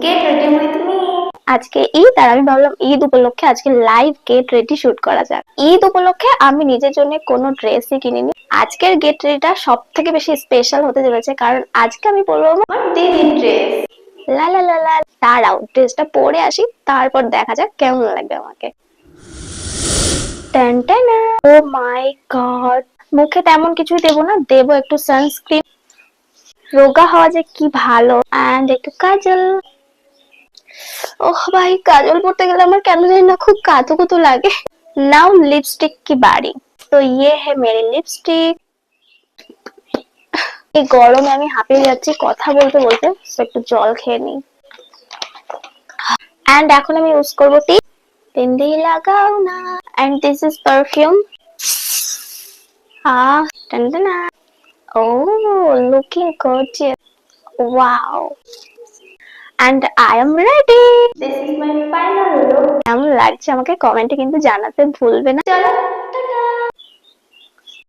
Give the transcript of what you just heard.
Get ready with me. আজকে ঈদ আর আমি ভাবলাম ঈদ উপলক্ষে আজকে লাইভ গেট রেডি শুট করা যাক। ঈদ উপলক্ষে আমি নিজের জন্য কোনো ড্রেসই কিনিনি। আজকের গেট রেডিটা সব থেকে বেশি স্পেশাল হতে চলেছে, কারণ আজকে আমি পরবো আমার দিদির ড্রেস। লা লা লা লা। দাঁড়াও, ড্রেসটা পরে আসি, তারপর দেখা যাক কেমন লাগবে আমাকে। ও মাই গড, মুখে তেমন কিছুই দেবো না, দেবো একটু সানস্ক্রিন। রোগা হওয়া যে কি ভালো। এন্ড একটু কাজল। ওহ ভাই, কাজল পড়তে গেলে আমার কেন জানি না খুব কাতো কাতো লাগে। नाउ लिपस्टिक की बारी। तो ये है मेरी लिपस्टिक। এই গরমে আমি হাঁপিয়ে যাচ্ছি কথা বলতে বলতে, একটু জল খেয়ে নিই। এন্ড এখন আমি ইউজ করবো টিপ। বিন্দি লাগাও না। And this is perfume. টনটনা। Oh, looking gorgeous. Wow. And I am ready. This is my final look. কেমন লাগছে আমাকে কমেন্টে কিন্তু জানাতে ভুলবে না। চলো